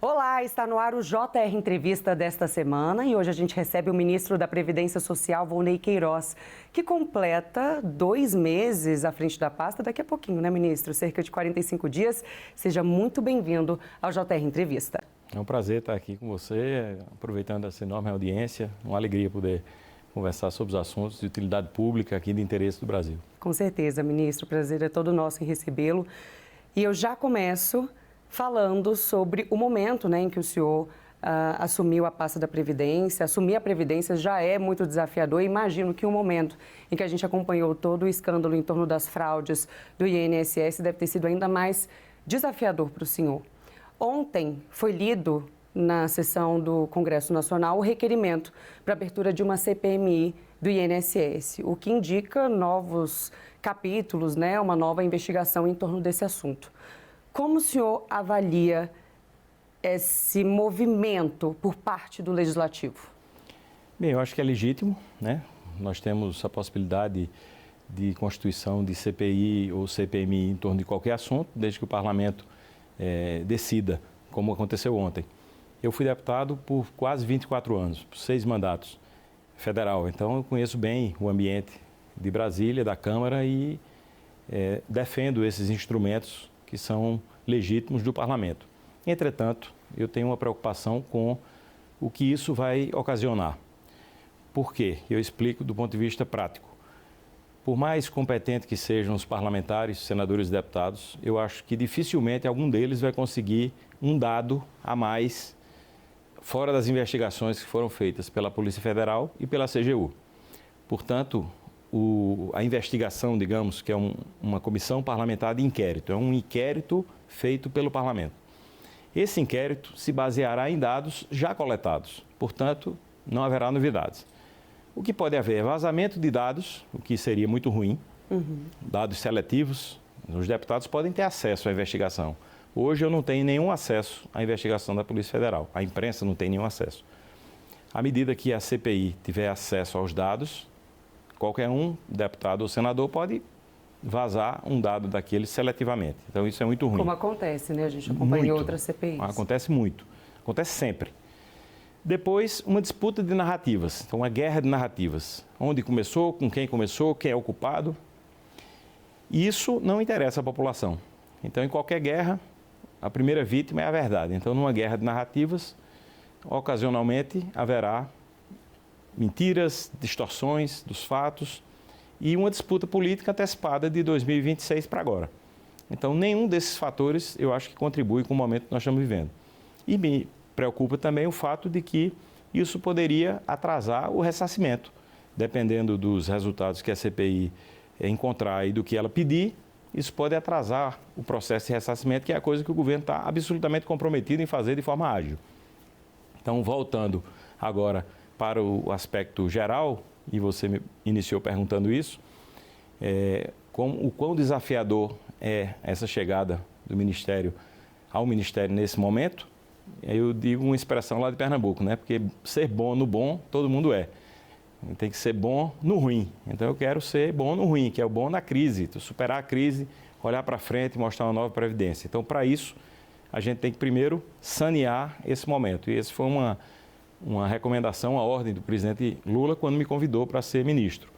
Olá, está no ar o JR Entrevista desta semana e hoje a gente recebe o ministro da Previdência Social, Volney Queiroz, que completa 2 meses à frente da pasta daqui a pouquinho, né, ministro? Cerca de 45 dias. Seja muito bem-vindo ao JR Entrevista. É um prazer estar aqui com você, aproveitando essa enorme audiência, uma alegria poder conversar sobre os assuntos de utilidade pública aqui de interesse do Brasil. Com certeza, ministro, o prazer é todo nosso em recebê-lo. E eu já começo falando sobre o momento, em que o senhor assumiu a pasta da Previdência. Assumir a Previdência já é muito desafiador. Imagino que o momento em que a gente acompanhou todo o escândalo em torno das fraudes do INSS deve ter sido ainda mais desafiador para o senhor. Ontem foi lido na sessão do Congresso Nacional o requerimento para abertura de uma CPMI do INSS, o que indica novos capítulos, uma nova investigação em torno desse assunto. Como o senhor avalia esse movimento por parte do Legislativo? Bem, eu acho que é legítimo, Nós temos a possibilidade de constituição de CPI ou CPMI em torno de qualquer assunto, desde que o Parlamento decida, como aconteceu ontem. Eu fui deputado por quase 24 anos, por 6 mandatos federal, então eu conheço bem o ambiente de Brasília, da Câmara e defendo esses instrumentos que são legítimos do Parlamento. Entretanto, eu tenho uma preocupação com o que isso vai ocasionar. Por quê? Eu explico do ponto de vista prático. Por mais competentes que sejam os parlamentares, senadores e deputados, eu acho que dificilmente algum deles vai conseguir um dado a mais fora das investigações que foram feitas pela Polícia Federal e pela CGU. Portanto, a investigação, digamos, que é uma comissão parlamentar de inquérito, é um inquérito feito pelo Parlamento. Esse inquérito se baseará em dados já coletados, portanto, não haverá novidades. O que pode haver é vazamento de dados, o que seria muito ruim, dados seletivos. Os deputados podem ter acesso à investigação. Hoje eu não tenho nenhum acesso à investigação da Polícia Federal, a imprensa não tem nenhum acesso. À medida que a CPI tiver acesso aos dados, qualquer um, deputado ou senador, pode vazar um dado daquele seletivamente. Então, isso é muito ruim. Como acontece, A gente acompanhou outras CPIs. Acontece muito. Acontece sempre. Depois, uma disputa de narrativas. Então, uma guerra de narrativas. Onde começou, com quem é o culpado. E isso não interessa à população. Então, em qualquer guerra, a primeira vítima é a verdade. Então, numa guerra de narrativas, ocasionalmente haverá mentiras, distorções dos fatos e uma disputa política antecipada de 2026 para agora. Então, nenhum desses fatores eu acho que contribui com o momento que nós estamos vivendo. E me preocupa também o fato de que isso poderia atrasar o ressarcimento. Dependendo dos resultados que a CPI encontrar e do que ela pedir, isso pode atrasar o processo de ressarcimento, que é a coisa que o governo está absolutamente comprometido em fazer de forma ágil. Então, voltando agora para o aspecto geral, e você me iniciou perguntando isso, o quão desafiador é essa chegada do Ministério ao Ministério nesse momento, eu digo uma expressão lá de Pernambuco, Porque ser bom no bom, todo mundo é. Tem que ser bom no ruim. Então eu quero ser bom no ruim, que é o bom na crise, superar a crise, olhar para frente e mostrar uma nova previdência. Então, para isso, a gente tem que primeiro sanear esse momento. E esse foi uma recomendação, a ordem do presidente Lula quando me convidou para ser ministro.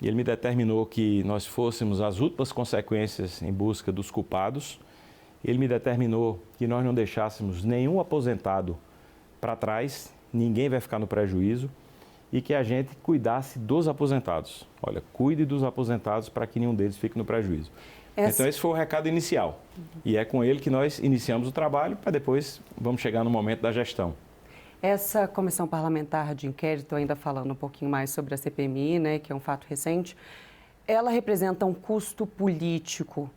E ele me determinou que nós fôssemos às últimas consequências em busca dos culpados. Ele me determinou que nós não deixássemos nenhum aposentado para trás, ninguém vai ficar no prejuízo, e que a gente cuidasse dos aposentados. Olha, cuide dos aposentados para que nenhum deles fique no prejuízo. Então esse foi o recado inicial. E é com ele que nós iniciamos o trabalho, para depois vamos chegar no momento da gestão. Essa comissão parlamentar de inquérito, ainda falando um pouquinho mais sobre a CPMI, que é um fato recente, ela representa um custo político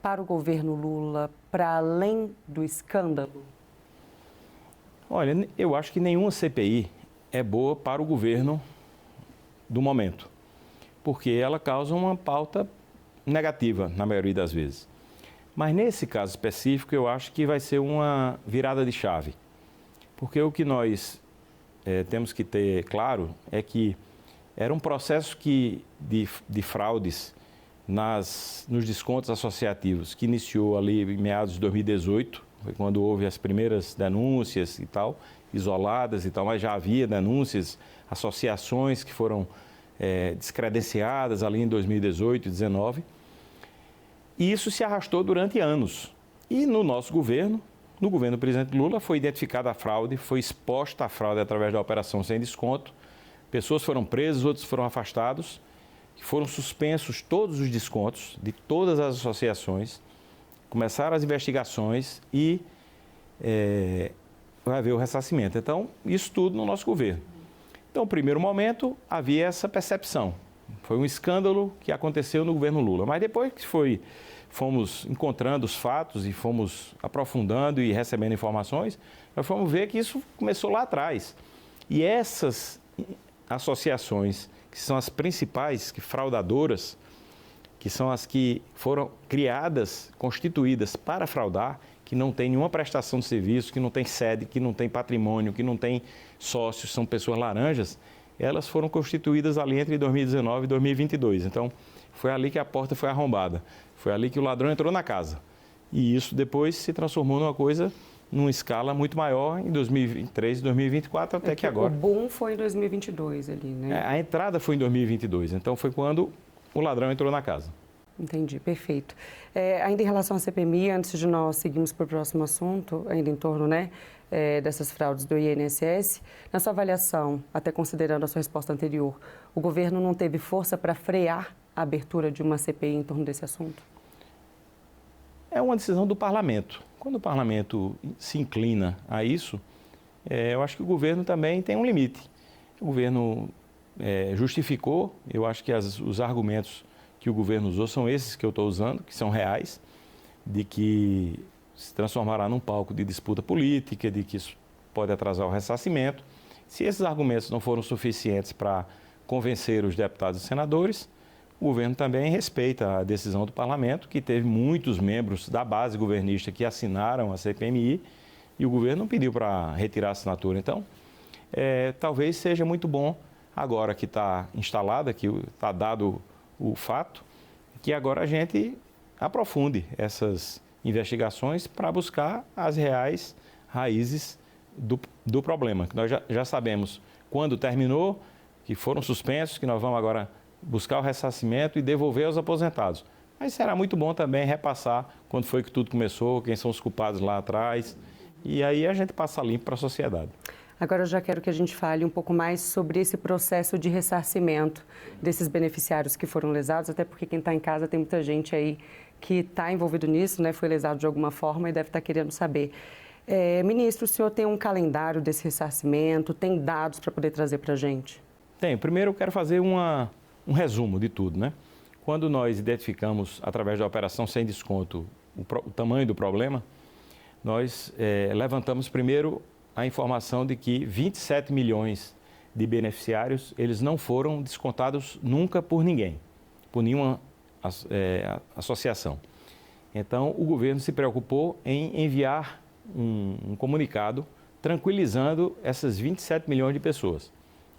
para o governo Lula, para além do escândalo? Olha, eu acho que nenhuma CPI é boa para o governo do momento, porque ela causa uma pauta negativa, na maioria das vezes. Mas nesse caso específico, eu acho que vai ser uma virada de chave. Porque o que nós temos que ter claro é que era um processo de fraudes nos descontos associativos que iniciou ali em meados de 2018, foi quando houve as primeiras denúncias e tal, isoladas e tal, mas já havia denúncias, associações que foram descredenciadas ali em 2018 e 2019. E isso se arrastou durante anos. E no nosso governo, no governo do presidente Lula, foi identificada a fraude, foi exposta a fraude através da operação sem desconto. Pessoas foram presas, outros foram afastados, foram suspensos todos os descontos de todas as associações, começaram as investigações e vai haver o ressarcimento. Então, isso tudo no nosso governo. Então, no primeiro momento, havia essa percepção. Foi um escândalo que aconteceu no governo Lula. Mas depois que fomos encontrando os fatos e fomos aprofundando e recebendo informações, nós fomos ver que isso começou lá atrás. E essas associações, que são as principais fraudadoras, que são as que foram criadas, constituídas para fraudar, que não tem nenhuma prestação de serviço, que não tem sede, que não tem patrimônio, que não tem sócios, são pessoas laranjas, elas foram constituídas ali entre 2019 e 2022. Então, foi ali que a porta foi arrombada, foi ali que o ladrão entrou na casa. E isso depois se transformou numa escala muito maior em 2023 e 2024, até que agora. O boom foi em 2022 ali, né? A entrada foi em 2022, então foi quando o ladrão entrou na casa. Entendi, perfeito. Ainda em relação à CPMI, antes de nós seguirmos para o próximo assunto, ainda em torno, né, dessas fraudes do INSS, na sua avaliação, até considerando a sua resposta anterior, o governo não teve força para frear a abertura de uma CPI em torno desse assunto? É uma decisão do parlamento. Quando o parlamento se inclina a isso, eu acho que o governo também tem um limite. O governo justificou, eu acho que os argumentos que o governo usou são esses que eu estou usando, que são reais, de que se transformará num palco de disputa política, de que isso pode atrasar o ressarcimento. Se esses argumentos não foram suficientes para convencer os deputados e senadores, o governo também respeita a decisão do parlamento, que teve muitos membros da base governista que assinaram a CPMI e o governo não pediu para retirar a assinatura. Então, talvez seja muito bom, agora que está instalada, que está dado o fato, que agora a gente aprofunde essas investigações para buscar as reais raízes do problema. Que nós já sabemos quando terminou, que foram suspensos, que nós vamos agora buscar o ressarcimento e devolver aos aposentados. Mas será muito bom também repassar quando foi que tudo começou, quem são os culpados lá atrás, e aí a gente passa limpo para a sociedade. Agora eu já quero que a gente fale um pouco mais sobre esse processo de ressarcimento desses beneficiários que foram lesados, até porque quem está em casa tem muita gente aí que está envolvido nisso, né? Foi lesado de alguma forma e deve estar querendo saber. Ministro, o senhor tem um calendário desse ressarcimento, tem dados para poder trazer para a gente? Tem. Primeiro eu quero fazer um resumo de tudo, né? Quando nós identificamos, através da operação sem desconto, o tamanho do problema, nós levantamos primeiro a informação de que 27 milhões de beneficiários, eles não foram descontados nunca por ninguém, por nenhuma associação. Então, o governo se preocupou em enviar um comunicado tranquilizando essas 27 milhões de pessoas.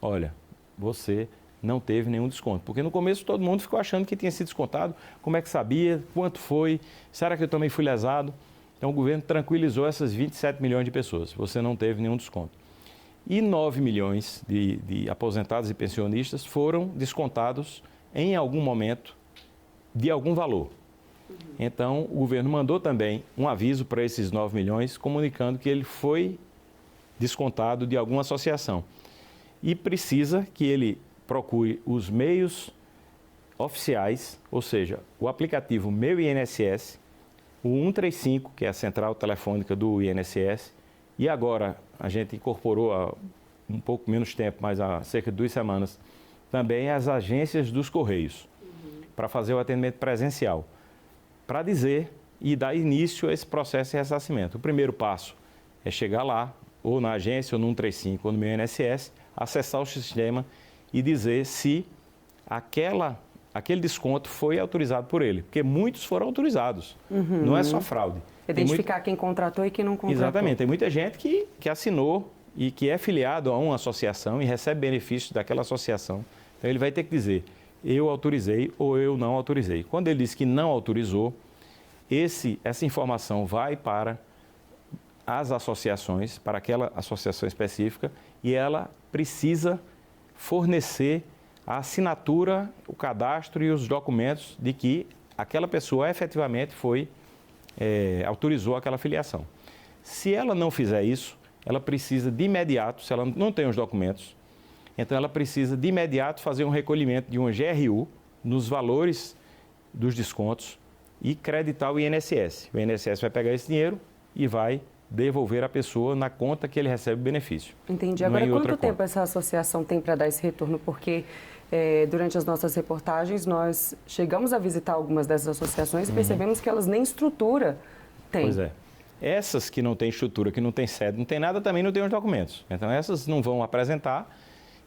Olha, você não teve nenhum desconto, porque no começo todo mundo ficou achando que tinha sido descontado, como é que sabia, quanto foi, será que eu também fui lesado? Então, o governo tranquilizou essas 27 milhões de pessoas. Você não teve nenhum desconto. E 9 milhões de aposentados e pensionistas foram descontados em algum momento de algum valor. Então, o governo mandou também um aviso para esses 9 milhões, comunicando que ele foi descontado de alguma associação. E precisa que ele procure os meios oficiais, ou seja, o aplicativo Meu INSS, o 135, que é a central telefônica do INSS, e agora a gente incorporou há um pouco menos tempo, mas há cerca de 2 semanas, também as agências dos Correios, para fazer o atendimento presencial, para dizer e dar início a esse processo de ressarcimento. O primeiro passo é chegar lá, ou na agência, ou no 135, ou no Meu INSS, acessar o sistema e dizer se aquele desconto foi autorizado por ele, porque muitos foram autorizados, não é só fraude. Identificar quem contratou e quem não contratou. Exatamente, tem muita gente que assinou e que é filiado a uma associação e recebe benefícios daquela associação. Então ele vai ter que dizer, eu autorizei ou eu não autorizei. Quando ele diz que não autorizou, essa informação vai para às associações, para aquela associação específica, e ela precisa fornecer a assinatura, o cadastro e os documentos de que aquela pessoa efetivamente autorizou aquela filiação. Se ela não fizer isso, ela precisa de imediato, se ela não tem os documentos, então ela precisa de imediato fazer um recolhimento de uma GRU nos valores dos descontos e creditar o INSS. O INSS vai pegar esse dinheiro e vai devolver a pessoa na conta que ele recebe o benefício. Entendi. Agora, quanto tempo essa associação tem para dar esse retorno? Porque durante as nossas reportagens, nós chegamos a visitar algumas dessas associações e percebemos que elas nem estrutura têm. Pois é. Essas que não têm estrutura, que não têm sede, não tem nada, também não têm os documentos. Então, essas não vão apresentar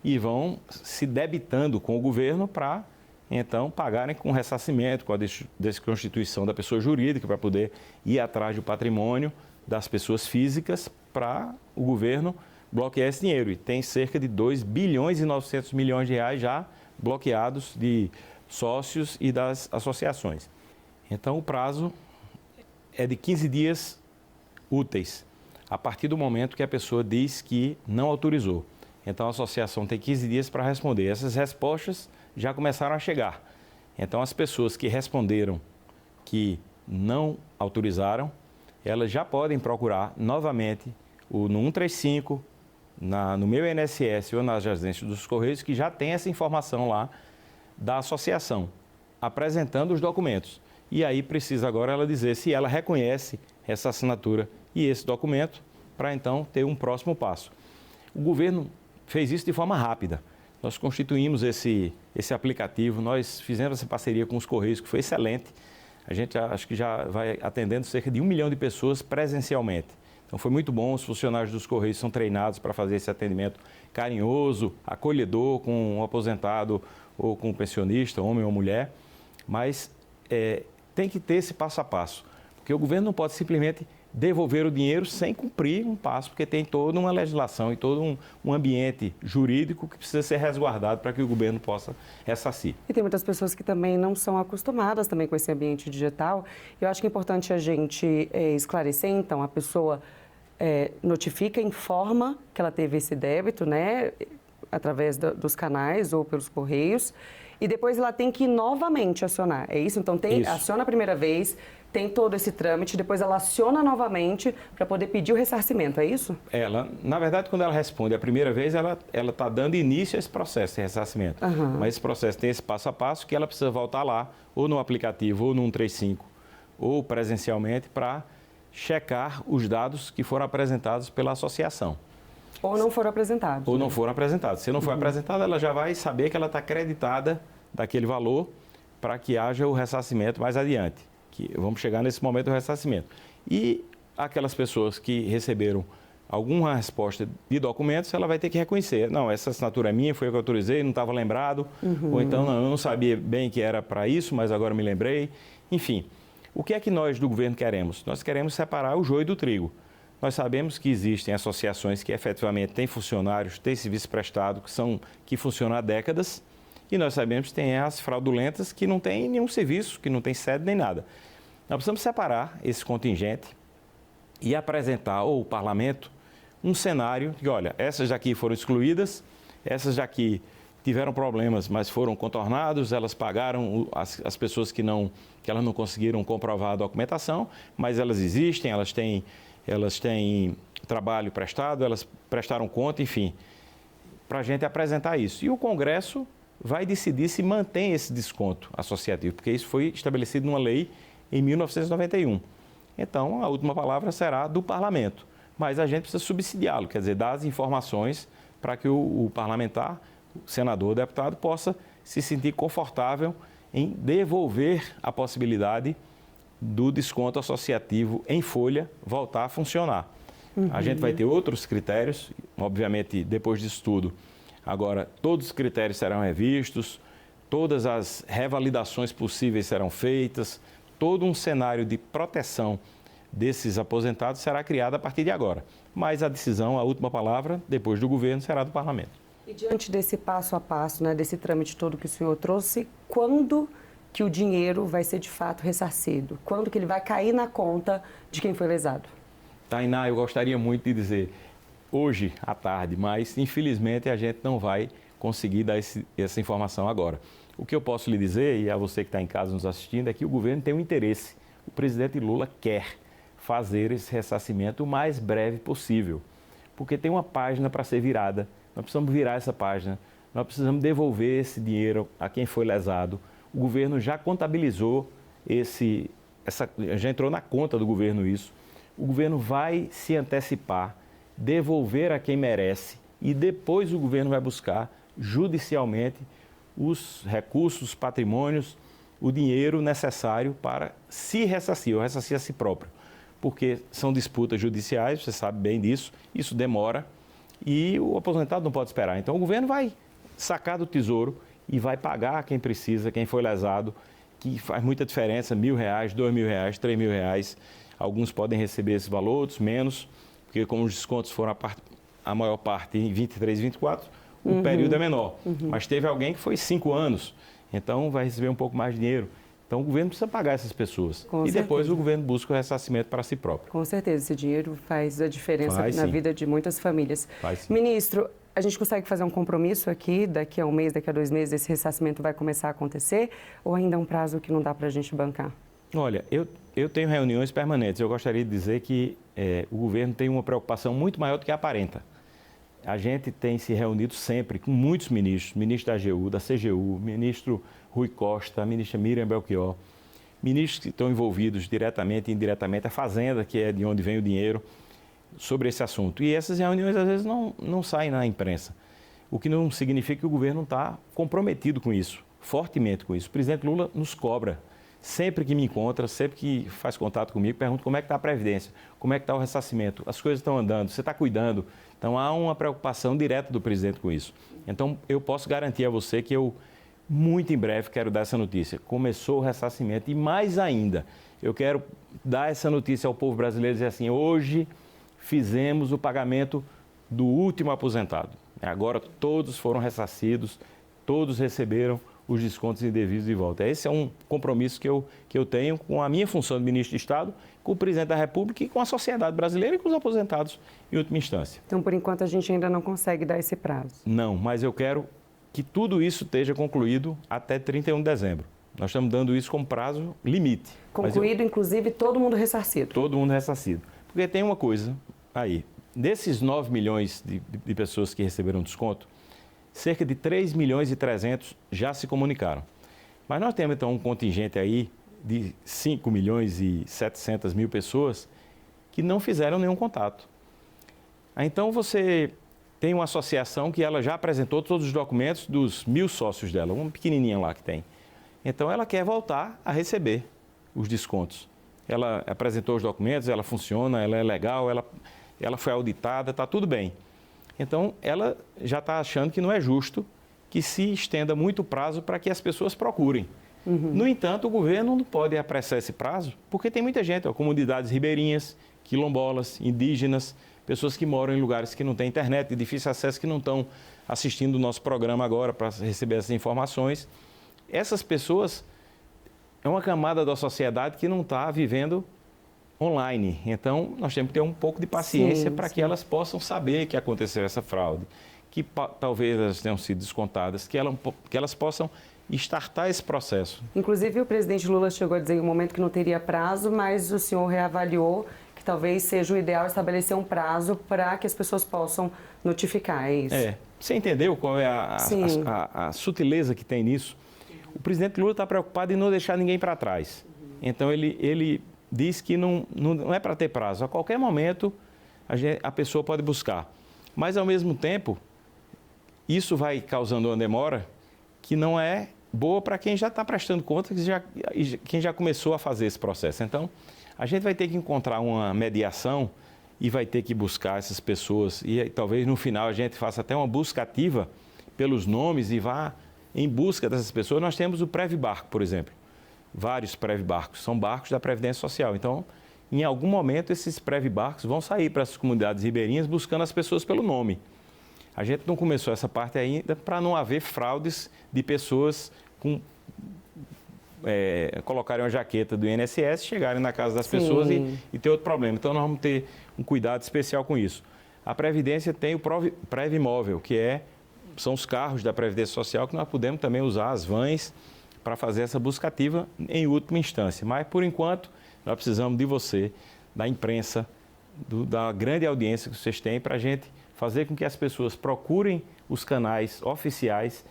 e vão se debitando com o governo para, então, pagarem com ressarcimento, com a desconstituição da pessoa jurídica, para poder ir atrás do patrimônio das pessoas físicas para o governo bloquear esse dinheiro. E tem cerca de 2 bilhões e 900 milhões de reais já bloqueados de sócios e das associações. Então, o prazo é de 15 dias úteis, a partir do momento que a pessoa diz que não autorizou. Então, a associação tem 15 dias para responder. Essas respostas já começaram a chegar. Então, as pessoas que responderam que não autorizaram, elas já podem procurar novamente no 135, no meu INSS ou nas agências dos Correios, que já tem essa informação lá da associação, apresentando os documentos. E aí precisa agora ela dizer se ela reconhece essa assinatura e esse documento para então ter um próximo passo. O governo fez isso de forma rápida. Nós constituímos esse aplicativo, nós fizemos essa parceria com os Correios, que foi excelente. A gente acho que já vai atendendo cerca de 1 milhão de pessoas presencialmente. Então foi muito bom, os funcionários dos Correios são treinados para fazer esse atendimento carinhoso, acolhedor com um aposentado ou com um pensionista, homem ou mulher. Mas tem que ter esse passo a passo, porque o governo não pode simplesmente devolver o dinheiro sem cumprir um passo, porque tem toda uma legislação e todo um ambiente jurídico que precisa ser resguardado para que o governo possa ressarcir. E tem muitas pessoas que também não são acostumadas também com esse ambiente digital. Eu acho que é importante a gente esclarecer, então, a pessoa notifica, informa que ela teve esse débito, né, através dos canais ou pelos Correios, e depois ela tem que novamente acionar. É isso? Então, aciona a primeira vez, tem todo esse trâmite, depois ela aciona novamente para poder pedir o ressarcimento, é isso? Na verdade, quando ela responde a primeira vez, ela está dando início a esse processo de ressarcimento. Uhum. Mas esse processo tem esse passo a passo que ela precisa voltar lá, ou no aplicativo, ou no 135, ou presencialmente, para checar os dados que foram apresentados pela associação. Ou não foram apresentados. Ou não foram apresentados. Se não for apresentada, ela já vai saber que ela está acreditada daquele valor para que haja o ressarcimento mais adiante. Que vamos chegar nesse momento do ressarcimento. E aquelas pessoas que receberam alguma resposta de documentos, ela vai ter que reconhecer. Não, essa assinatura é minha, foi eu que autorizei, não estava lembrado. Ou então, não, eu não sabia bem que era para isso, mas agora me lembrei. Enfim, o que é que nós do governo queremos? Nós queremos separar o joio do trigo. Nós sabemos que existem associações que efetivamente têm funcionários, têm serviço prestado, que funcionam há décadas, e nós sabemos que tem as fraudulentas que não têm nenhum serviço, que não têm sede nem nada. Nós precisamos separar esse contingente e apresentar ao parlamento um cenário de, olha, essas daqui foram excluídas, essas daqui tiveram problemas, mas foram contornados, elas pagaram as pessoas que elas não conseguiram comprovar a documentação, mas elas existem, elas têm trabalho prestado, elas prestaram conta, enfim, para a gente apresentar isso. E o Congresso vai decidir se mantém esse desconto associativo, porque isso foi estabelecido numa lei em 1991. Então, a última palavra será do parlamento, mas a gente precisa subsidiá-lo, quer dizer, dar as informações para que o parlamentar, o senador, o deputado, possa se sentir confortável em devolver a possibilidade do desconto associativo em folha voltar a funcionar. A gente vai ter outros critérios, obviamente, depois disso tudo. Agora, todos os critérios serão revistos, todas as revalidações possíveis serão feitas, todo um cenário de proteção desses aposentados será criado a partir de agora. Mas a decisão, a última palavra, depois do governo, será do parlamento. E diante desse passo a passo, né, desse trâmite todo que o senhor trouxe, quando que o dinheiro vai ser de fato ressarcido? Quando que ele vai cair na conta de quem foi lesado? Tainá, eu gostaria muito de dizer hoje à tarde, mas infelizmente a gente não vai conseguir dar essa informação agora. O que eu posso lhe dizer, e a você que está em casa nos assistindo, é que o governo tem um interesse. O presidente Lula quer fazer esse ressarcimento o mais breve possível, porque tem uma página para ser virada. Nós precisamos virar essa página, nós precisamos devolver esse dinheiro a quem foi lesado. O governo já contabilizou já entrou na conta do governo isso. O governo vai se antecipar, devolver a quem merece e depois o governo vai buscar judicialmente os recursos, os patrimônios, o dinheiro necessário para se ressarcir, ou ressarcir a si próprio. Porque são disputas judiciais, você sabe bem disso, isso demora e o aposentado não pode esperar. Então o governo vai sacar do tesouro e vai pagar quem precisa, quem foi lesado, que faz muita diferença, R$1.000, R$2.000, R$3.000. Alguns podem receber esse valor, outros menos, porque como os descontos foram a maior parte em 23 e 24, o período é menor. Mas teve alguém que foi 5 anos, então vai receber um pouco mais de dinheiro. Então o governo precisa pagar essas pessoas. Com e depois certeza. o governo busca o ressarcimento para si próprio. Com certeza, esse dinheiro faz a diferença na sim. vida de muitas famílias. Faz sim. Ministro, a gente consegue fazer um compromisso aqui, daqui a um mês, daqui a 2 meses, esse ressarcimento vai começar a acontecer? Ou ainda é um prazo que não dá para a gente bancar? Olha, eu tenho reuniões permanentes. Eu gostaria de dizer que o governo tem uma preocupação muito maior do que aparenta. A gente tem se reunido sempre com muitos ministros, ministro da AGU, da CGU, ministro Rui Costa, a ministra Miriam Belchior, ministros que estão envolvidos diretamente e indiretamente, a Fazenda, que é de onde vem o dinheiro, sobre esse assunto. E essas reuniões, às vezes, não saem na imprensa, o que não significa que o governo não está comprometido com isso, fortemente com isso. O presidente Lula nos cobra. Sempre que me encontra, sempre que faz contato comigo, pergunta como é que está a Previdência, como é que está o ressarcimento, as coisas estão andando, você está cuidando. Então, há uma preocupação direta do presidente com isso. Então, eu posso garantir a você que eu, muito em breve, quero dar essa notícia. Começou o ressarcimento e, mais ainda, eu quero dar essa notícia ao povo brasileiro e dizer assim, hoje fizemos o pagamento do último aposentado. Agora, todos foram ressarcidos, todos receberam os descontos indevidos de volta. Esse é um compromisso que eu tenho com a minha função de ministro de Estado, com o presidente da República e com a sociedade brasileira e com os aposentados em última instância. Então, por enquanto, a gente ainda não consegue dar esse prazo. Não, mas eu quero que tudo isso esteja concluído até 31 de dezembro. Nós estamos dando isso como prazo limite. Concluído, inclusive, todo mundo ressarcido. Todo mundo ressarcido. Porque tem uma coisa aí, desses 9 milhões de pessoas que receberam desconto, cerca de 3 milhões e 300 já se comunicaram. Mas nós temos, então, um contingente aí de 5 milhões e 700 mil pessoas que não fizeram nenhum contato. Então, você tem uma associação que ela já apresentou todos os documentos dos 1.000 sócios dela, uma pequenininha lá que tem. Então, ela quer voltar a receber os descontos. Ela apresentou os documentos, ela funciona, ela é legal, ela foi auditada, está tudo bem. Então, ela já está achando que não é justo que se estenda muito o prazo para que as pessoas procurem. No entanto, o governo não pode apressar esse prazo, porque tem muita gente, comunidades ribeirinhas, quilombolas, indígenas, pessoas que moram em lugares que não têm internet, de difícil acesso, que não estão assistindo o nosso programa agora para receber essas informações. Essas pessoas é uma camada da sociedade que não está vivendo online. Então, nós temos que ter um pouco de paciência para que elas possam saber que aconteceu essa fraude, que talvez elas tenham sido descontadas, que elas possam startar esse processo. Inclusive, o presidente Lula chegou a dizer em um momento que não teria prazo, mas o senhor reavaliou que talvez seja o ideal estabelecer um prazo para que as pessoas possam notificar, é isso? Você entendeu qual é a sutileza que tem nisso? O presidente Lula está preocupado em não deixar ninguém para trás. Então, ele diz que não é para ter prazo. A qualquer momento, a pessoa pode buscar. Mas, ao mesmo tempo, isso vai causando uma demora que não é boa para quem já está prestando conta, quem já começou a fazer esse processo. Então, a gente vai ter que encontrar uma mediação e vai ter que buscar essas pessoas. E talvez, no final, a gente faça até uma busca ativa pelos nomes e vá em busca dessas pessoas. Nós temos o Previbarco, por exemplo. Vários Previbarcos, são barcos da Previdência Social. Então, em algum momento, esses Previbarcos vão sair para as comunidades ribeirinhas buscando as pessoas pelo nome. A gente não começou essa parte ainda para não haver fraudes de pessoas com colocarem uma jaqueta do INSS, chegarem na casa das pessoas e ter outro problema. Então, nós vamos ter um cuidado especial com isso. A Previdência tem o Previmóvel, que são os carros da Previdência Social, que nós podemos também usar as vans para fazer essa busca ativa em última instância. Mas, por enquanto, nós precisamos de você, da imprensa, da grande audiência que vocês têm, para a gente fazer com que as pessoas procurem os canais oficiais.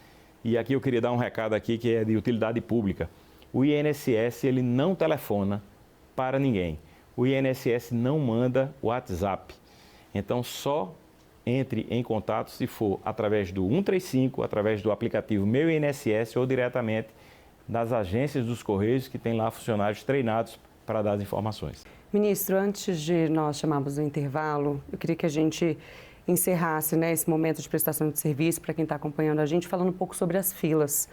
E aqui eu queria dar um recado aqui que é de utilidade pública. O INSS, ele não telefona para ninguém. O INSS não manda WhatsApp. Então, só entre em contato se for através do 135, através do aplicativo Meu INSS ou diretamente das agências dos Correios, que tem lá funcionários treinados para dar as informações. Ministro, antes de nós chamarmos o intervalo, eu queria que a gente encerrasse, né, esse momento de prestação de serviço para quem está acompanhando a gente, falando um pouco sobre as filas.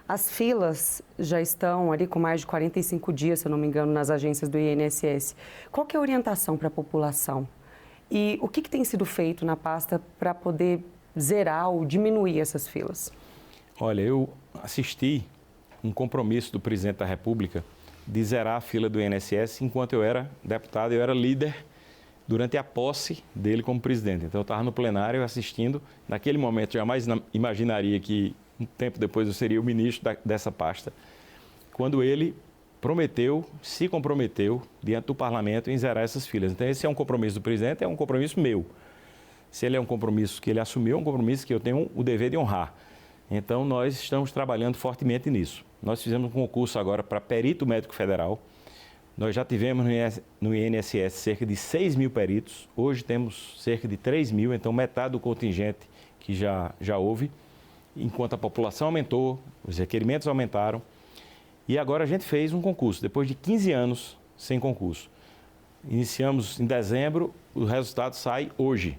As filas já estão ali com mais de 45 dias, se eu não me engano, nas agências do INSS. Qual que é a orientação para a população? E o que tem sido feito na pasta para poder zerar ou diminuir essas filas? Olha, eu assisti um compromisso do presidente da República de zerar a fila do INSS enquanto eu era deputado, eu era líder durante a posse dele como presidente. Então, eu estava no plenário assistindo. Naquele momento, jamais imaginaria que um tempo depois eu seria o ministro dessa pasta, quando ele se comprometeu diante do parlamento em zerar essas filas. Então, esse é um compromisso do presidente, é um compromisso meu. Se ele é um compromisso que ele assumiu, é um compromisso que eu tenho o dever de honrar. Então, nós estamos trabalhando fortemente nisso. Nós fizemos um concurso agora para perito médico federal. Nós já tivemos no INSS cerca de 6 mil peritos. Hoje temos cerca de 3 mil, então metade do contingente que já houve. Enquanto a população aumentou, os requerimentos aumentaram. E agora a gente fez um concurso, depois de 15 anos sem concurso. Iniciamos em dezembro, o resultado sai hoje.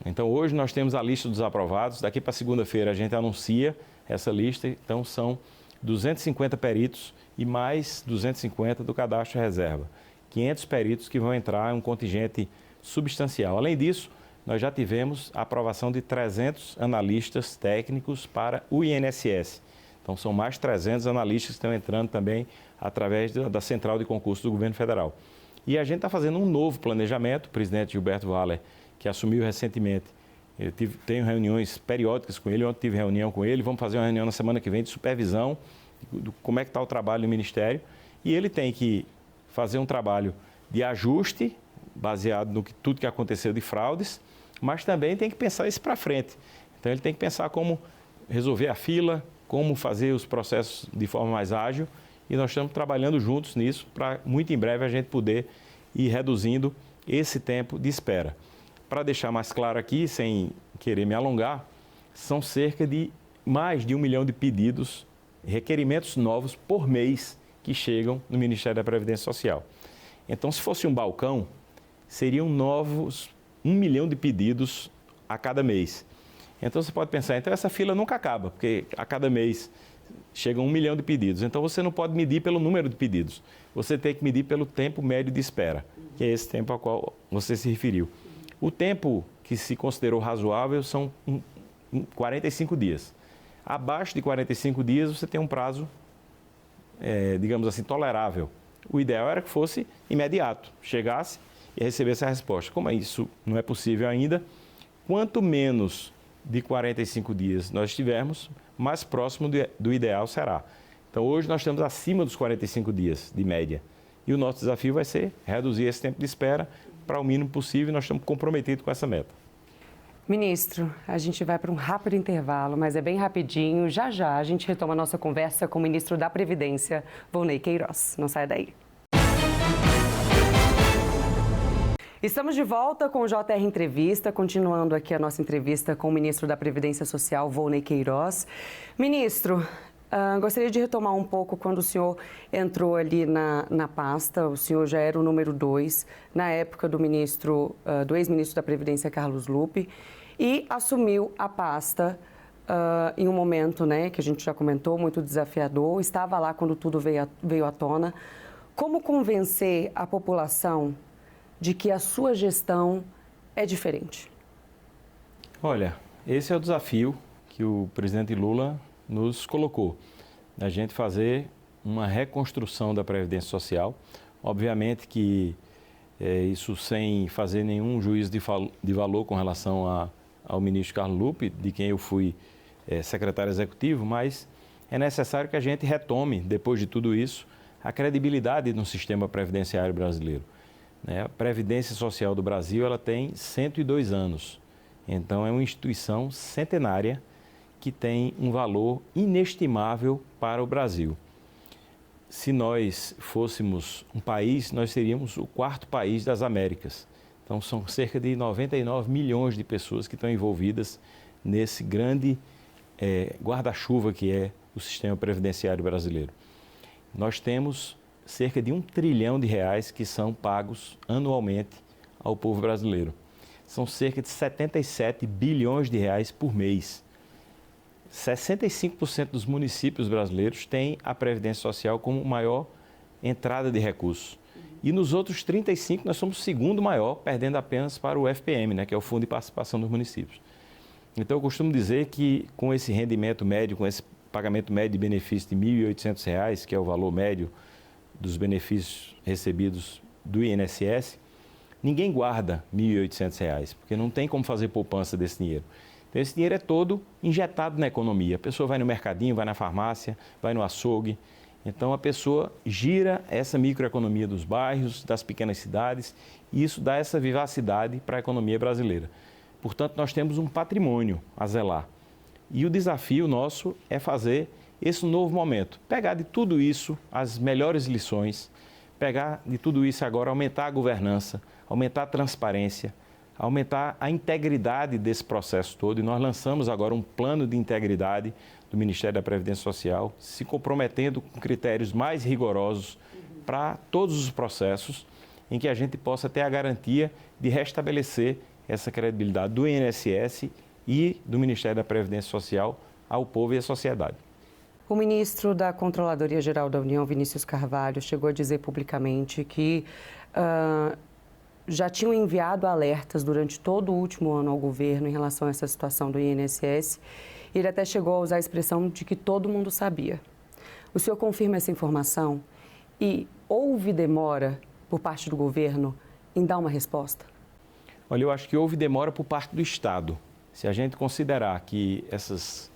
Então, hoje nós temos a lista dos aprovados. Daqui para segunda-feira a gente anuncia essa lista. Então, são 250 peritos e mais 250 do cadastro reserva. 500 peritos que vão entrar em um contingente substancial. Além disso, nós já tivemos a aprovação de 300 analistas técnicos para o INSS. Então, são mais 300 analistas que estão entrando também através da Central de Concurso do Governo Federal. E a gente está fazendo um novo planejamento. O presidente Gilberto Valler, que assumiu recentemente, tenho reuniões periódicas com ele. Ontem tive reunião com ele. Vamos fazer uma reunião na semana que vem de supervisão de como é que está o trabalho no Ministério. E ele tem que fazer um trabalho de ajuste, baseado no tudo que aconteceu de fraudes, mas também tem que pensar isso para frente. Então, ele tem que pensar como resolver a fila, como fazer os processos de forma mais ágil, e nós estamos trabalhando juntos nisso para, muito em breve, a gente poder ir reduzindo esse tempo de espera. Para deixar mais claro aqui, sem querer me alongar, são cerca de mais de 1 milhão de pedidos, requerimentos novos por mês que chegam no Ministério da Previdência Social. Então, se fosse um balcão, seriam novos 1 milhão de pedidos a cada mês. Então, você pode pensar, então essa fila nunca acaba, porque a cada mês chegam 1 milhão de pedidos. Então, você não pode medir pelo número de pedidos. Você tem que medir pelo tempo médio de espera, que é esse tempo ao qual você se referiu. O tempo que se considerou razoável são 45 dias. Abaixo de 45 dias, você tem um prazo, digamos assim, tolerável. O ideal era que fosse imediato, chegasse e recebesse a resposta. Como isso não é possível ainda, quanto menos de 45 dias nós tivermos, mais próximo do ideal será. Então, hoje nós estamos acima dos 45 dias de média. E o nosso desafio vai ser reduzir esse tempo de espera para o mínimo possível, e nós estamos comprometidos com essa meta. Ministro, a gente vai para um rápido intervalo, mas é bem rapidinho. Já já a gente retoma a nossa conversa com o ministro da Previdência, Volney Queiroz. Não saia daí. Estamos de volta com o JR Entrevista, continuando aqui a nossa entrevista com o ministro da Previdência Social, Volney Queiroz. Ministro, gostaria de retomar um pouco quando o senhor entrou ali na pasta. O senhor já era o número 2, na época do ex-ministro da Previdência, Carlos Lupe, e assumiu a pasta em um momento, né, que a gente já comentou, muito desafiador. Estava lá quando tudo veio à tona. Como convencer a população de que a sua gestão é diferente? Olha, esse é o desafio que o presidente Lula nos colocou, a gente fazer uma reconstrução da Previdência Social. Obviamente que isso sem fazer nenhum juízo de valor com relação ao ministro Carlos Lupe, de quem eu fui secretário executivo, mas é necessário que a gente retome, depois de tudo isso, a credibilidade no sistema previdenciário brasileiro. A Previdência Social do Brasil ela tem 102 anos, então é uma instituição centenária que tem um valor inestimável para o Brasil. Se nós fôssemos um país, nós seríamos o quarto país das Américas. Então, são cerca de 99 milhões de pessoas que estão envolvidas nesse grande guarda-chuva que é o sistema previdenciário brasileiro. Nós temos cerca de R$ 1 trilhão que são pagos anualmente ao povo brasileiro. São cerca de 77 bilhões de reais por mês. 65% dos municípios brasileiros têm a Previdência Social como maior entrada de recursos. E nos outros 35, nós somos o segundo maior, perdendo apenas para o FPM, que é o Fundo de Participação dos Municípios. Então, eu costumo dizer que com esse rendimento médio, com esse pagamento médio de benefício de R$ 1.800, que é o valor médio dos benefícios recebidos do INSS, ninguém guarda R$ 1.800, porque não tem como fazer poupança desse dinheiro. Então, esse dinheiro é todo injetado na economia. A pessoa vai no mercadinho, vai na farmácia, vai no açougue. Então, a pessoa gira essa microeconomia dos bairros, das pequenas cidades, e isso dá essa vivacidade para a economia brasileira. Portanto, nós temos um patrimônio a zelar. E o desafio nosso é fazer esse novo momento. Pegar de tudo isso as melhores lições, pegar de tudo isso agora, aumentar a governança, aumentar a transparência, aumentar a integridade desse processo todo. E nós lançamos agora um plano de integridade do Ministério da Previdência Social, se comprometendo com critérios mais rigorosos para todos os processos, em que a gente possa ter a garantia de restabelecer essa credibilidade do INSS e do Ministério da Previdência Social ao povo e à sociedade. O ministro da Controladoria Geral da União, Vinícius Carvalho, chegou a dizer publicamente que já tinham enviado alertas durante todo o último ano ao governo em relação a essa situação do INSS. Ele até chegou a usar a expressão de que todo mundo sabia. O senhor confirma essa informação? E houve demora por parte do governo em dar uma resposta? Olha, eu acho que houve demora por parte do Estado. Se a gente considerar que essas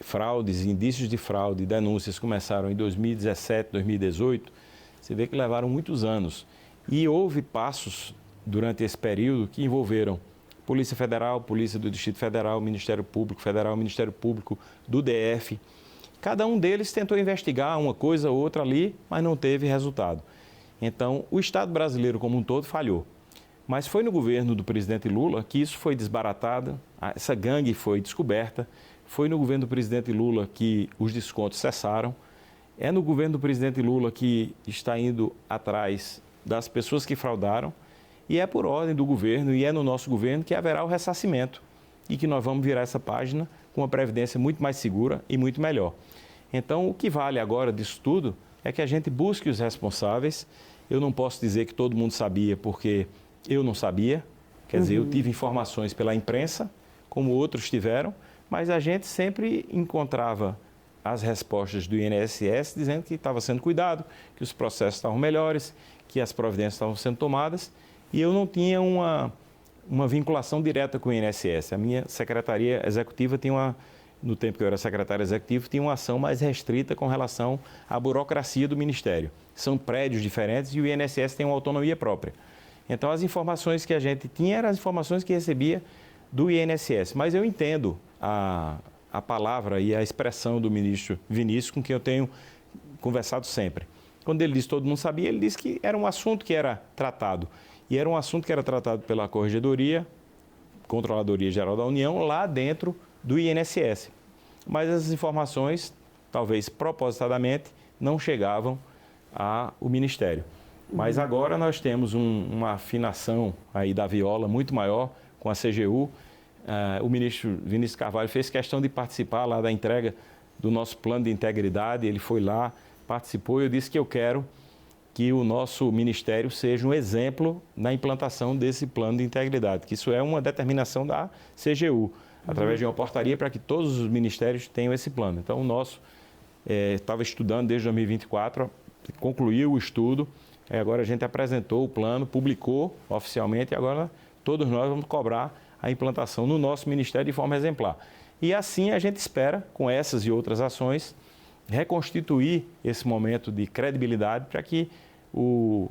fraudes, indícios de fraude, denúncias começaram em 2017, 2018, você vê que levaram muitos anos. E houve passos durante esse período que envolveram Polícia Federal, Polícia do Distrito Federal, Ministério Público Federal, Ministério Público do DF. Cada um deles tentou investigar uma coisa ou outra ali, mas não teve resultado. Então, o Estado brasileiro como um todo falhou. Mas foi no governo do presidente Lula que isso foi desbaratado, essa gangue foi descoberta. Foi no governo do presidente Lula que os descontos cessaram. É no governo do presidente Lula que está indo atrás das pessoas que fraudaram. E é por ordem do governo e é no nosso governo que haverá o ressarcimento e que nós vamos virar essa página com uma previdência muito mais segura e muito melhor. Então, o que vale agora disso tudo é que a gente busque os responsáveis. Eu não posso dizer que todo mundo sabia, porque eu não sabia. Quer dizer, eu tive informações pela imprensa, como outros tiveram, mas a gente sempre encontrava as respostas do INSS dizendo que estava sendo cuidado, que os processos estavam melhores, que as providências estavam sendo tomadas, e eu não tinha uma vinculação direta com o INSS. A minha secretaria executiva tinha no tempo que eu era secretário executivo, tinha uma ação mais restrita com relação à burocracia do Ministério. São prédios diferentes e o INSS tem uma autonomia própria. Então, as informações que a gente tinha eram as informações que recebia do INSS. Mas eu entendo a palavra e a expressão do ministro Vinícius, com quem eu tenho conversado sempre. Quando ele disse que todo mundo sabia, ele disse que era um assunto que era tratado. E era um assunto que era tratado pela Corregedoria, Controladoria Geral da União, lá dentro do INSS. Mas essas informações, talvez propositadamente, não chegavam ao Ministério. Mas agora nós temos uma afinação aí da viola muito maior com a CGU. O ministro Vinícius Carvalho fez questão de participar lá da entrega do nosso plano de integridade. Ele foi lá, participou e eu disse que eu quero que o nosso ministério seja um exemplo na implantação desse plano de integridade, que isso é uma determinação da CGU, através de uma portaria para que todos os ministérios tenham esse plano. Então, o nosso estava estudando desde 2024, concluiu o estudo, agora a gente apresentou o plano, publicou oficialmente e agora todos nós vamos cobrar a implantação no nosso Ministério de forma exemplar. E assim a gente espera, com essas e outras ações, reconstituir esse momento de credibilidade para que o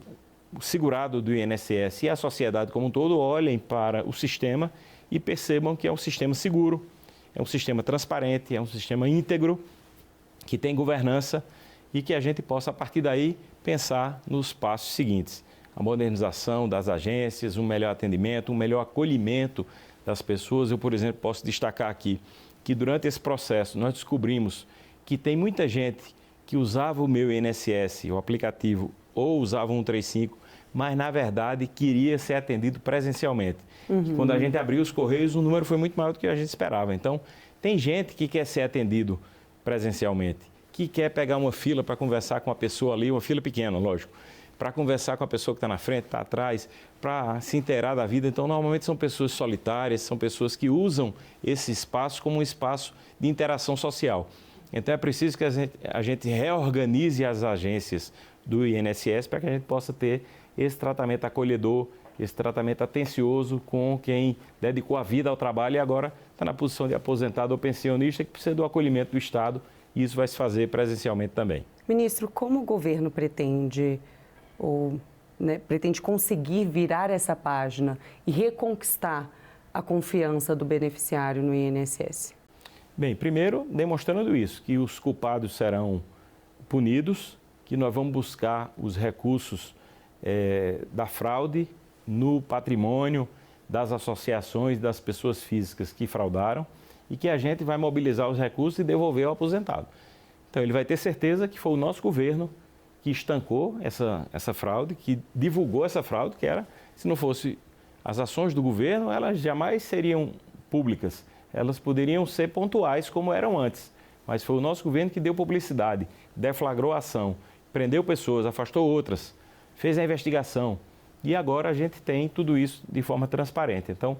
segurado do INSS e a sociedade como um todo olhem para o sistema e percebam que é um sistema seguro, é um sistema transparente, é um sistema íntegro, que tem governança e que a gente possa, a partir daí, pensar nos passos seguintes. A modernização das agências, um melhor atendimento, um melhor acolhimento das pessoas. Eu, por exemplo, posso destacar aqui que durante esse processo nós descobrimos que tem muita gente que usava o Meu INSS, o aplicativo, ou usava o 135, mas na verdade queria ser atendido presencialmente. Quando a gente abriu os correios, o número foi muito maior do que a gente esperava. Então, tem gente que quer ser atendido presencialmente, que quer pegar uma fila para conversar com a pessoa ali, uma fila pequena, lógico, para conversar com a pessoa que está na frente, está atrás, para se inteirar da vida. Então, normalmente são pessoas solitárias, são pessoas que usam esse espaço como um espaço de interação social. Então, é preciso que a gente reorganize as agências do INSS para que a gente possa ter esse tratamento acolhedor, esse tratamento atencioso com quem dedicou a vida ao trabalho e agora está na posição de aposentado ou pensionista que precisa do acolhimento do Estado, e isso vai se fazer presencialmente também. Ministro, como o governo pretende conseguir virar essa página e reconquistar a confiança do beneficiário no INSS? Bem, primeiro, demonstrando isso, que os culpados serão punidos, que nós vamos buscar os recursos da fraude no patrimônio das associações, das pessoas físicas que fraudaram e que a gente vai mobilizar os recursos e devolver ao aposentado. Então, ele vai ter certeza que foi o nosso governo que estancou essa fraude, que divulgou essa fraude, que era, se não fosse as ações do governo, elas jamais seriam públicas. Elas poderiam ser pontuais, como eram antes. Mas foi o nosso governo que deu publicidade, deflagrou a ação, prendeu pessoas, afastou outras, fez a investigação. E agora a gente tem tudo isso de forma transparente. Então,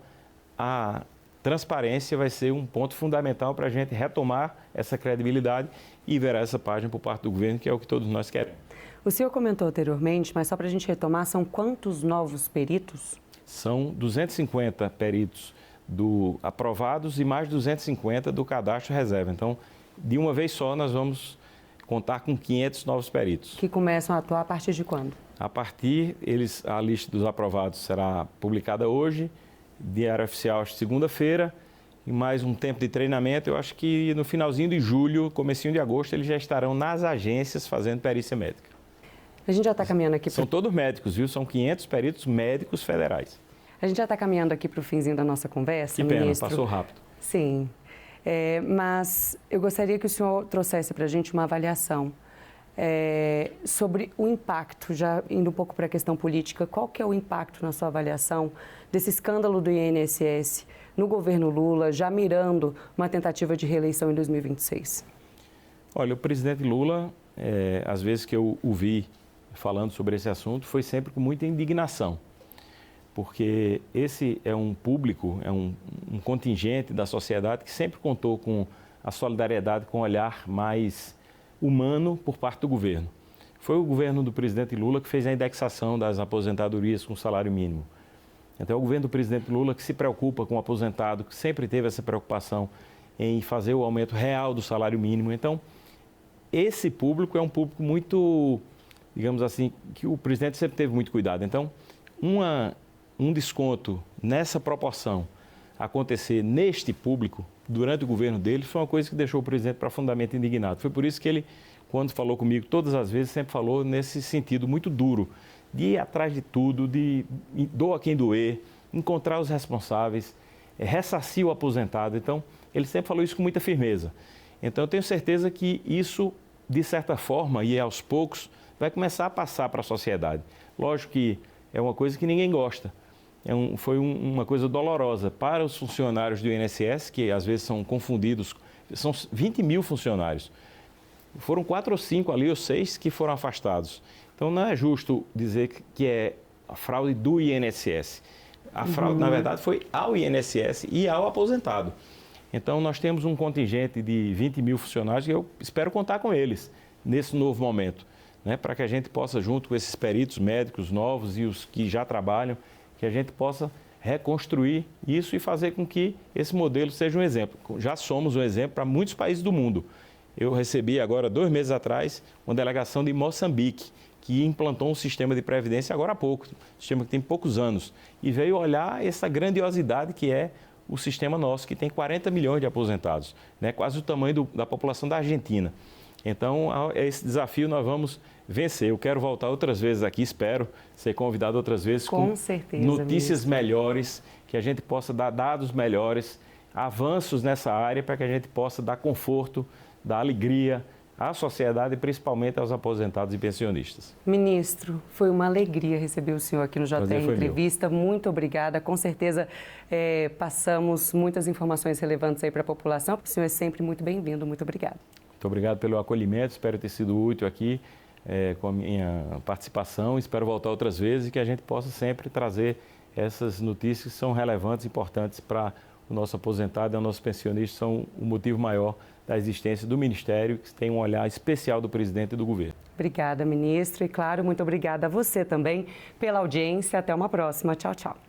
a transparência vai ser um ponto fundamental para a gente retomar essa credibilidade e virar essa página por parte do governo, que é o que todos nós queremos. O senhor comentou anteriormente, mas só para a gente retomar, são quantos novos peritos? São 250 peritos aprovados e mais 250 do cadastro reserva. Então, de uma vez só, nós vamos contar com 500 novos peritos. Que começam a atuar a partir de quando? A partir, a lista dos aprovados será publicada hoje, diário oficial segunda-feira, e mais um tempo de treinamento. Eu acho que no finalzinho de julho, comecinho de agosto, eles já estarão nas agências fazendo perícia médica. A gente já está caminhando aqui... São todos médicos, viu? São 500 peritos médicos federais. A gente já está caminhando aqui para o finzinho da nossa conversa, que pena, ministro. passou rápido. Sim, mas eu gostaria que o senhor trouxesse para a gente uma avaliação sobre o impacto, já indo um pouco para a questão política, qual que é o impacto na sua avaliação desse escândalo do INSS no governo Lula, já mirando uma tentativa de reeleição em 2026? Olha, o presidente Lula, às vezes que eu o vi falando sobre esse assunto, foi sempre com muita indignação, porque esse é um público, é um contingente da sociedade que sempre contou com a solidariedade, com um olhar mais humano por parte do governo. Foi o governo do presidente Lula que fez a indexação das aposentadorias com o salário mínimo. Então, é o governo do presidente Lula que se preocupa com o aposentado, que sempre teve essa preocupação em fazer o aumento real do salário mínimo. Então, esse público é um público muito, digamos assim, que o presidente sempre teve muito cuidado. Então, um desconto nessa proporção acontecer neste público, durante o governo dele, foi uma coisa que deixou o presidente profundamente indignado. Foi por isso que ele, quando falou comigo, todas as vezes, sempre falou nesse sentido muito duro, de ir atrás de tudo, de doa quem doer, encontrar os responsáveis, ressarcir o aposentado. Então, ele sempre falou isso com muita firmeza. Então, eu tenho certeza que isso, de certa forma, e aos poucos, vai começar a passar para a sociedade. Lógico que é uma coisa que ninguém gosta. Foi uma coisa dolorosa para os funcionários do INSS, que às vezes são confundidos. São 20 mil funcionários. Foram 4 ou 5 ali, ou 6, que foram afastados. Então, não é justo dizer que é a fraude do INSS. A fraude, na verdade, foi ao INSS e ao aposentado. Então, nós temos um contingente de 20 mil funcionários e eu espero contar com eles nesse novo momento, né, para que a gente possa, junto com esses peritos médicos novos e os que já trabalham, que a gente possa reconstruir isso e fazer com que esse modelo seja um exemplo. Já somos um exemplo para muitos países do mundo. Eu recebi agora, 2 meses atrás, uma delegação de Moçambique, que implantou um sistema de previdência agora há pouco, um sistema que tem poucos anos, e veio olhar essa grandiosidade que é o sistema nosso, que tem 40 milhões de aposentados, né? Quase o tamanho da população da Argentina. Então, esse desafio nós vamos vencer. Eu quero voltar outras vezes aqui, espero ser convidado outras vezes com certeza, notícias melhores, que a gente possa dar dados melhores, avanços nessa área para que a gente possa dar conforto, dar alegria à sociedade e principalmente aos aposentados e pensionistas. Ministro, foi uma alegria receber o senhor aqui no JR Entrevista. Meu. Muito obrigada. Com certeza passamos muitas informações relevantes aí para a população. O senhor é sempre muito bem-vindo. Muito obrigada. Muito obrigado pelo acolhimento. Espero ter sido útil aqui com a minha participação. Espero voltar outras vezes e que a gente possa sempre trazer essas notícias que são relevantes e importantes para o nosso aposentado e o nosso pensionista. São o motivo maior da existência do Ministério, que tem um olhar especial do presidente e do governo. Obrigada, ministro. E, claro, muito obrigada a você também pela audiência. Até uma próxima. Tchau, tchau.